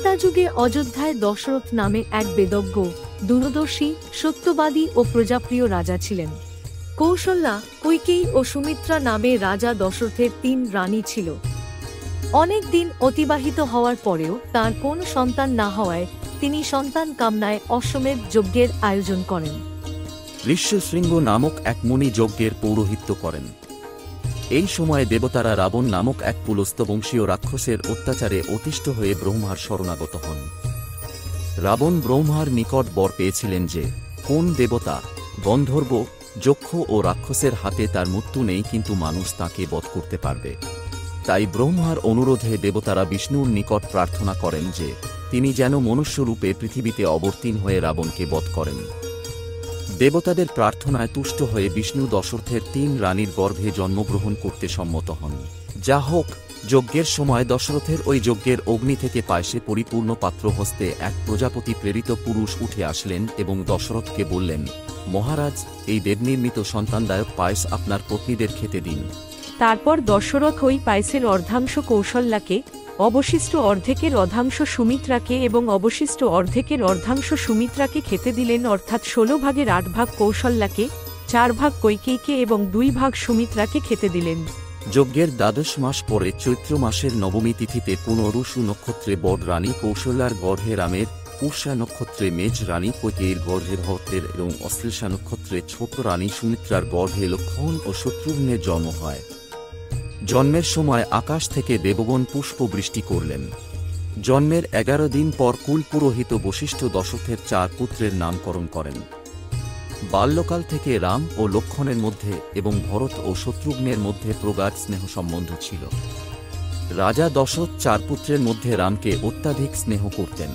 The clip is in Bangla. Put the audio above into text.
ত্রেতাযুগে অযোধ্যায় দশরথ নামে এক বেদজ্ঞ, দূরদর্শী, সত্যবাদী ও প্রজাপ্রিয় রাজা ছিলেন। কৌশল্যা, কৈকেয়ী ও সুমিত্রা নামে রাজা দশরথের ৩ রানী ছিল। অনেক দিন অতিবাহিত হওয়ার পরেও তার কোনো সন্তান না হওয়ায় তিনি সন্তান কামনায় অশ্বমেধ যজ্ঞের আয়োজন করেন। ঋষ্যশৃঙ্গ নামক এক মুনি যজ্ঞের পৌরোহিত্য করেন। এই সময়ে দেবতারা রাবণ নামক এক পুলস্তবংশীয় রাক্ষসের অত্যাচারে অতিষ্ঠ হয়ে ব্রহ্মার শরণাগত হন। রাবণ ব্রহ্মার নিকট বর পেয়েছিলেন যে কোন দেবতা, গন্ধর্ব, যক্ষ ও রাক্ষসের হাতে তার মৃত্যু নেই, কিন্তু মানুষ তাকে বধ করতে পারবে। তাই ব্রহ্মার অনুরোধে দেবতারা বিষ্ণুর নিকট প্রার্থনা করেন যে তিনি যেন মনুষ্যরূপে পৃথিবীতে অবতীর্ণ হয়ে রাবণকে বধ করেন। দেবতাদের প্রার্থনায় তুষ্ট হয়ে বিষ্ণু দশরথের ৩ রানীর গর্ভে জন্মগ্রহণ করতে সম্মত হন। যা হোক, যজ্ঞের সময় দশরথের ওই যজ্ঞের অগ্নি থেকে পায়েসে পরিপূর্ণ পাত্র হস্তে এক প্রজাপতি প্রেরিত পুরুষ উঠে আসলেন এবং দশরথকে বললেন, মহারাজ, এই দেবনির্মিত সন্তানদায়ক পায়েস আপনার পত্নীদের খেতে দিন। তারপর দশরথ ওই পায়েসের অর্ধাংশ কৌশল্যাকে, অবশিষ্ট অর্ধেকের অর্ধাংশ সুমিত্রাকে এবং অবশিষ্ট অর্ধেকের অর্ধাংশ সুমিত্রাকে খেতে দিলেন, অর্থাৎ ১৬ ভাগের ৮ ভাগ কৌশল্যাকে, ৪ ভাগ কৈকেয়ীকে এবং ২ ভাগ সুমিত্রাকে খেতে দিলেন। যজ্ঞের ১২ মাস পরে চৈত্র মাসের নবমী তিথিতে পুনরুষু নক্ষত্রে বড় রানী কৌশল্যার গর্ভে রামের, পূষা নক্ষত্রে মেজ রানী কৈকেয়ীর গর্ভে ভরতের এবং অশ্লেষা নক্ষত্রে ছোট রানী সুমিত্রার গর্ভে লক্ষ্মণ ও শত্রুঘ্নের জন্ম হয়। জন্মের সময় আকাশ থেকে দেবগণ পুষ্প বৃষ্টি করলেন। জন্মের ১১ দিন পর কুল পুরোহিত বশিষ্ঠ দশরথের ৪ পুত্রের নামকরণ করেন। বাল্যকাল থেকে রাম ও লক্ষ্মণের মধ্যে এবং ভরত ও শত্রুঘ্নের মধ্যে প্রগাঢ় স্নেহ সম্বন্ধ ছিল। রাজা দশরথ ৪ পুত্রের মধ্যে রামকে অত্যাধিক স্নেহ করতেন।